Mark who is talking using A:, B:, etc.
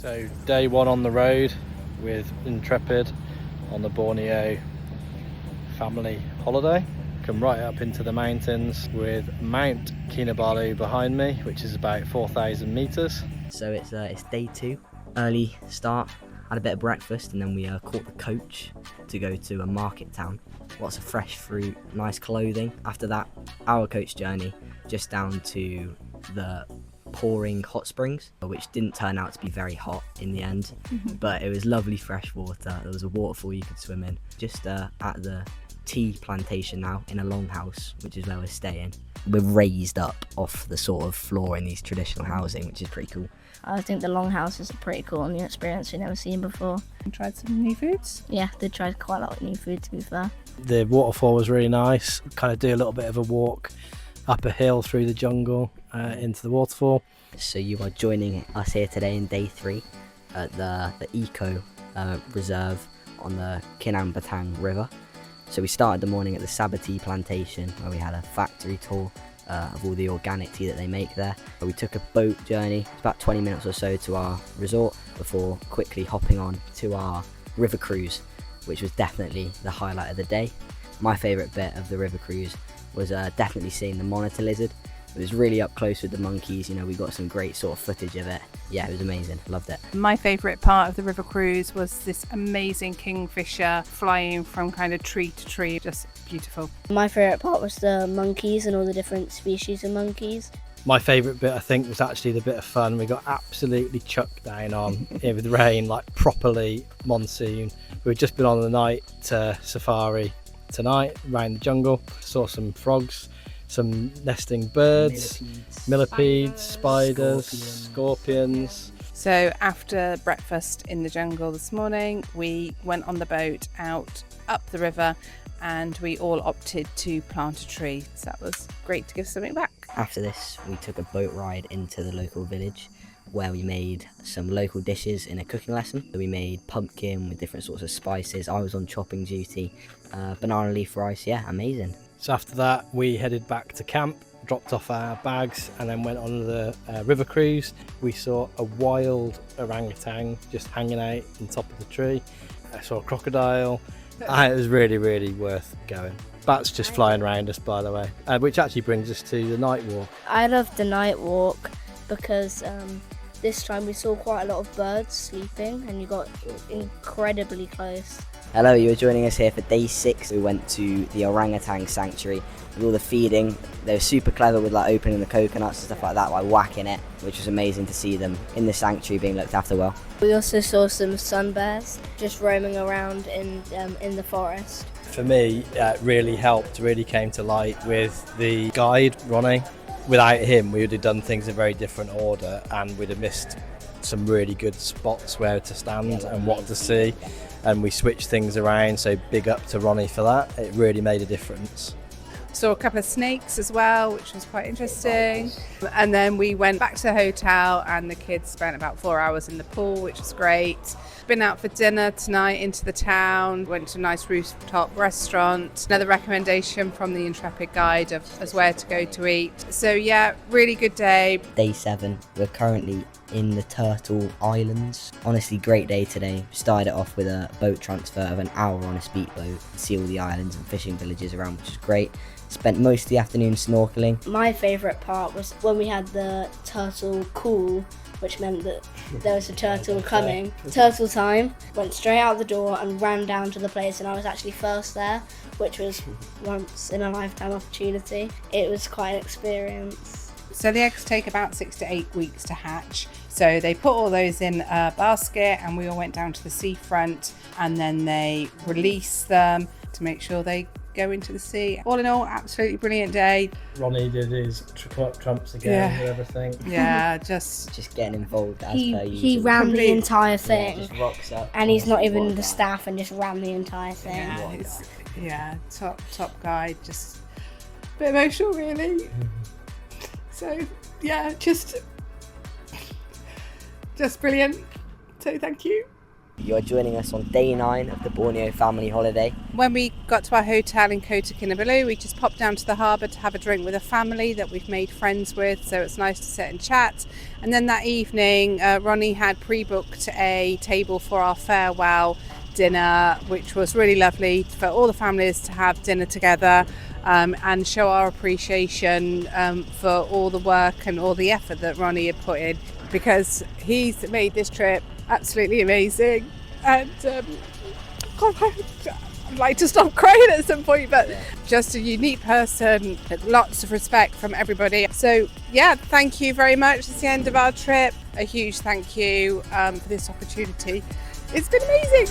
A: So day one on the road with Intrepid on the Borneo family holiday. Come right up into the mountains with Mount Kinabalu behind me, which is about 4,000 meters.
B: So it's day two, early start, had a bit of breakfast, and then we caught the coach to go to a market town. Lots of fresh fruit, nice clothing. After that, our coach journey just down to the pouring hot springs, which didn't turn out to be very hot in the end, but it was lovely fresh water. There was a waterfall you could swim in. Just at the tea plantation now, in a longhouse, which is where we're staying. We're raised up off the sort of floor in these traditional housing, which is pretty cool.
C: I think the longhouses are pretty cool, and new experience we've never seen before.
D: And tried some new foods?
C: Yeah, did try quite a lot of new food, to be fair.
A: The waterfall was really nice. Kind of do a little bit of a walk up a hill through the jungle into the waterfall.
B: So you are joining us here today in day three at the eco reserve on the Kinabalu River. So we started the morning at the Sabah Tea Plantation, where we had a factory tour of all the organic tea that they make there. We took a boat journey, about 20 minutes or so, to our resort before quickly hopping on to our river cruise, which was definitely the highlight of the day. My favourite bit of the river cruise was definitely seeing the monitor lizard. It was really up close with the monkeys, you know, we got some great sort of footage of it. Yeah, it was amazing, loved it.
D: My favourite part of the river cruise was this amazing kingfisher flying from kind of tree to tree, just beautiful.
C: My favourite part was the monkeys and all the different species of monkeys.
A: My favourite bit, I think, was actually the bit of fun. We got absolutely chucked down on with rain, like properly monsoon. We'd just been on the night safari tonight around the jungle, saw some frogs, some nesting birds, millipedes, spiders, scorpions.
D: So after breakfast in the jungle this morning, we went on the boat out up the river, and we all opted to plant a tree. So that was great to give something back.
B: After this, we took a boat ride into the local village, where we made some local dishes in a cooking lesson. We made pumpkin with different sorts of spices. I was on chopping duty. Banana leaf rice, yeah, amazing.
A: So after that, we headed back to camp, dropped off our bags, and then went on the river cruise. We saw a wild orangutan just hanging out on top of the tree. I saw a crocodile. It was really, really worth going. Bats just flying around us, by the way, which actually brings us to the night walk.
C: I loved the night walk because this time we saw quite a lot of birds sleeping, and you got incredibly close.
B: Hello, you are joining us here for day 6. We went to the orangutan sanctuary with all the feeding. They were super clever with like opening the coconuts and stuff like that by whacking it, which was amazing to see them in the sanctuary being looked after well.
C: We also saw some sun bears just roaming around in the forest.
A: For me, it really helped, really came to light with the guide, Ronnie. Without him, we would have done things in a very different order, and we'd have missed some really good spots where to stand and what to see. And we switched things around, so big up to Ronnie for that. It really made a difference.
D: Saw a couple of snakes as well, which was quite interesting. And then we went back to the hotel, and the kids spent about 4 hours in the pool, which was great. Been out for dinner tonight into the town, went to a nice rooftop restaurant. Another recommendation from the Intrepid guide as where to go to eat. So yeah, really good day.
B: Day 7, we're currently in the Turtle Islands. Honestly, great day today. Started it off with a boat transfer of an hour on a speedboat, see all the islands and fishing villages around, which is great. Spent most of the afternoon snorkelling.
C: My favourite part was when we had the turtle call, which meant that there was a turtle coming. Turtle time. Went straight out the door and ran down to the place, and I was actually first there, which was once in a lifetime opportunity. It was quite an experience.
D: So the eggs take about 6 to 8 weeks to hatch. So they put all those in a basket, and we all went down to the seafront, and then they release them to make sure they go into the sea. All in all, absolutely brilliant day.
A: Ronnie did his trumps again with everything.
D: Yeah, just
B: getting involved as per usual.
C: He ran the entire thing,
B: just rocks up,
C: and he's not even the staff, and just ran the entire thing.
D: Yeah, top guy. Just a bit emotional, really. So yeah, just brilliant. So thank you.
B: You're joining us on day 9 of the Borneo family holiday.
D: When we got to our hotel in Kota Kinabalu, we just popped down to the harbour to have a drink with a family that we've made friends with, so it's nice to sit and chat. And then that evening, Ronnie had pre-booked a table for our farewell dinner, which was really lovely for all the families to have dinner together and show our appreciation for all the work and all the effort that Ronnie had put in, because he's made this trip absolutely amazing. And God, I'd like to stop crying at some point, but just a unique person, lots of respect from everybody. So yeah, thank you very much. It's the end of our trip. A huge thank you for this opportunity. It's been amazing.